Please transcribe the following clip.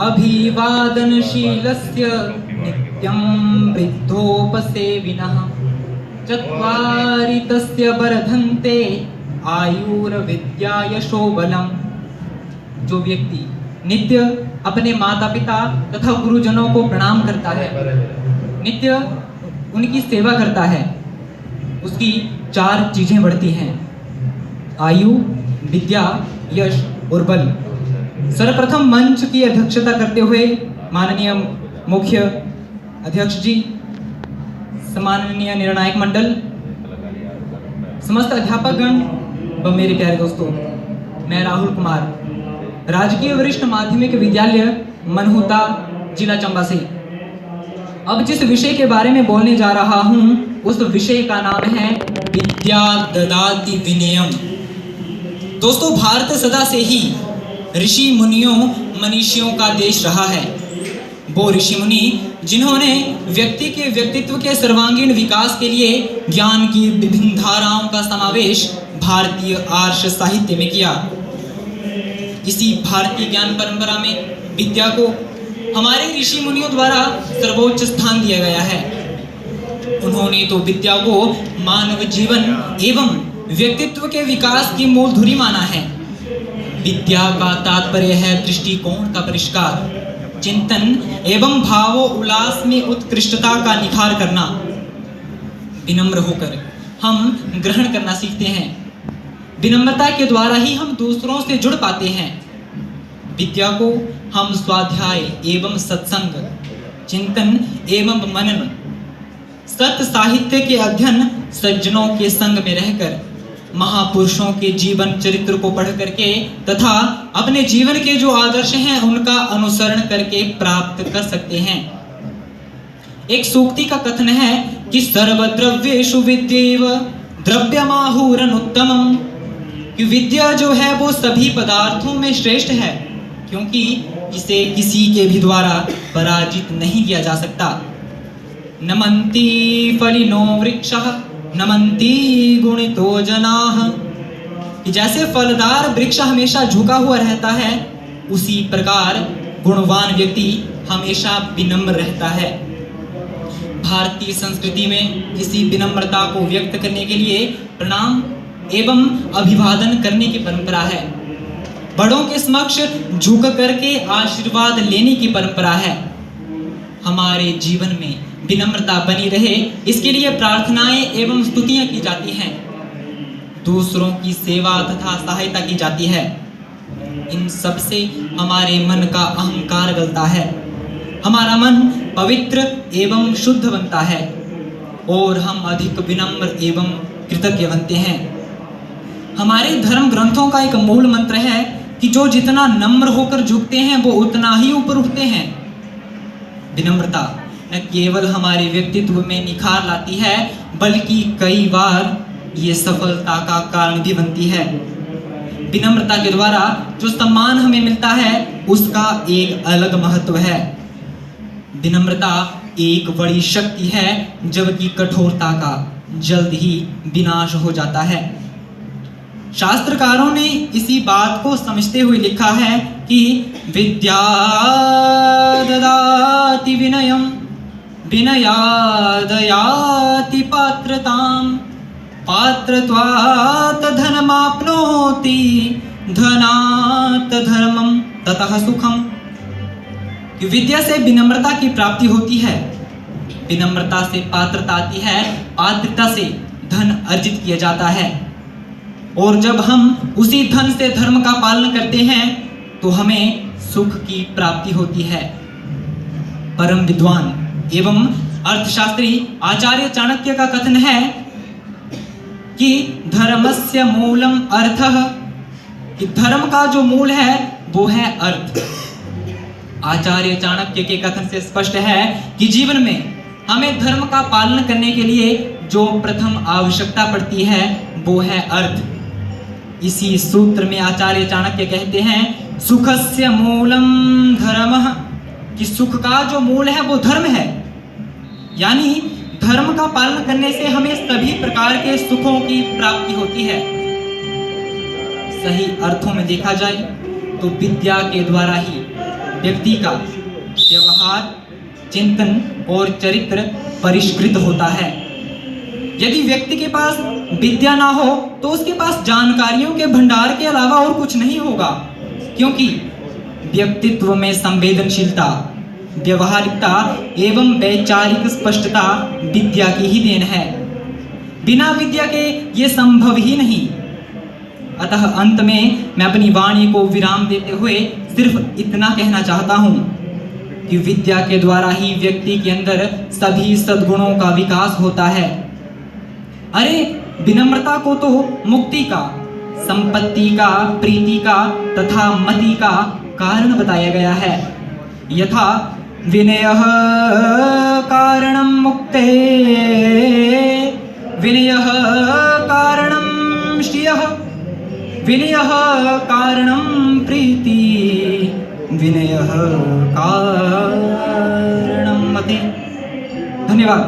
अभिवादनशीलस्य नित्यं वृद्धोपसेविनः चत्वारि तस्य वर्धन्ते आयुर्विद्या यशोबलम्। जो व्यक्ति नित्य अपने माता पिता तथा गुरुजनों को प्रणाम करता है, नित्य उनकी सेवा करता है, उसकी 4 चीजें बढ़ती हैं: आयु, विद्या, यश और बल। सर्वप्रथम मंच की अध्यक्षता करते हुए माननीय मुख्य अध्यक्ष जी, सम्माननीय निर्णायक मंडल, समस्त अध्यापकगण व मेरे प्यारे दोस्तों, मैं राहुल कुमार, राजकीय वरिष्ठ माध्यमिक विद्यालय मनहुता, जिला चंबा से अब जिस विषय के बारे में बोलने जा रहा हूं, उस विषय का नाम है विद्या ददाति विनयम। दोस्तों, भारत सदा से ही ऋषि मुनियों मनीषियों का देश रहा है। वो ऋषि मुनि जिन्होंने व्यक्ति के व्यक्तित्व के सर्वांगीण विकास के लिए ज्ञान की विभिन्न धाराओं का समावेश भारतीय आर्ष साहित्य में किया। इसी भारतीय ज्ञान परंपरा में विद्या को हमारे ऋषि मुनियों द्वारा सर्वोच्च स्थान दिया गया है। उन्होंने तो विद्या को मानव जीवन एवं व्यक्तित्व के विकास की मूलधुरी माना है। विद्या का तात्पर्य है दृष्टिकोण का परिष्कार, चिंतन एवं भावो उल्लास में उत्कृष्टता का निखार करना। विनम्र होकर हम ग्रहण करना सीखते हैं। विनम्रता के द्वारा ही हम दूसरों से जुड़ पाते हैं। विद्या को हम स्वाध्याय एवं सत्संग, चिंतन एवं मनन, सत्य साहित्य के अध्ययन, सज्जनों के संग में रहकर, महापुरुषों के जीवन चरित्र को पढ़ करके तथा अपने जीवन के जो आदर्श हैं उनका अनुसरण करके प्राप्त कर सकते हैं। एक सूक्ति का कथन है कि सर्वद्रव्येषु विद्यैव द्रव्यमाहुरनुत्तमम्, कि विद्या जो है वो सभी पदार्थों में श्रेष्ठ है, क्योंकि इसे किसी के भी द्वारा पराजित नहीं किया जा सकता। नमन्ति फलिनो वृक्षः नमन्ति गुणितो जनाः, कि जैसे फलदार वृक्ष हमेशा झुका हुआ रहता है, उसी प्रकार गुणवान व्यक्ति हमेशा विनम्र रहता है। भारतीय संस्कृति में इसी विनम्रता को व्यक्त करने के लिए प्रणाम एवं अभिवादन करने की परंपरा है। बड़ों के समक्ष झुक करके आशीर्वाद लेने की परंपरा है। हमारे जीवन में विनम्रता बनी रहे, इसके लिए प्रार्थनाएं एवं स्तुतियां की जाती हैं, दूसरों की सेवा तथा सहायता की जाती है। इन सब से हमारे मन का अहंकार गलता है, हमारा मन पवित्र एवं शुद्ध बनता है और हम अधिक विनम्र एवं कृतज्ञ बनते हैं। हमारे धर्म ग्रंथों का एक मूल मंत्र है कि जो जितना नम्र होकर झुकते हैं वो उतना ही ऊपर उठते हैं। विनम्रता न केवल हमारे व्यक्तित्व में निखार लाती है, बल्कि कई बार ये सफलता का कारण भी बनती है। विनम्रता के द्वारा जो सम्मान हमें मिलता है उसका एक अलग महत्व है। विनम्रता एक बड़ी शक्ति है, जबकि कठोरता का जल्द ही विनाश हो जाता है। शास्त्रकारों ने इसी बात को समझते हुए लिखा है कि विद्या ददाति विनयम विनयादयाति पात्रताम पात्रत्वात् धनमाप्नोति धनात् धर्मम ततः सुखम। कि विद्या से विनम्रता की प्राप्ति होती है, विनम्रता से पात्रता आती है, पात्रता से धन अर्जित किया जाता है, और जब हम उसी धन से धर्म का पालन करते हैं तो हमें सुख की प्राप्ति होती है। परम विद्वान एवं अर्थशास्त्री आचार्य चाणक्य का कथन है कि धर्मस्य मूलम अर्थः, कि धर्म का जो मूल है वो है अर्थ। आचार्य चाणक्य के कथन से स्पष्ट है कि जीवन में हमें धर्म का पालन करने के लिए जो प्रथम आवश्यकता पड़ती है वो है अर्थ। इसी सूत्र में आचार्य चाणक्य कहते हैं सुखस्य मूलम धर्मः, कि सुख का जो मूल है वो धर्म है। यानी धर्म का पालन करने से हमें सभी प्रकार के सुखों की प्राप्ति होती है। सही अर्थों में देखा जाए तो विद्या के द्वारा ही व्यक्ति का व्यवहार, चिंतन और चरित्र परिष्कृत होता है। यदि व्यक्ति के पास विद्या ना हो तो उसके पास जानकारियों के भंडार के अलावा और कुछ नहीं होगा, क्योंकि व्यक्तित्व में संवेदनशीलता, व्यवहारिकता एवं वैचारिक स्पष्टता विद्या की ही देन है। बिना विद्या के ये संभव ही नहीं। अतः अंत में मैं अपनी वाणी को विराम देते हुए सिर्फ इतना कहना चाहता हूँ कि विद्या के द्वारा ही व्यक्ति के अंदर सभी सद्गुणों का विकास होता है। अरे विनम्रता को तो मुक्ति का, संपत्ति का, प्रीति का तथा मति का कारण बताया गया है। यथा विनयः कारणं मुक्ते, विनयः कारणं श्रियः, विनयः कारणं प्रीति, विनयः कारणं मति। धन्यवाद।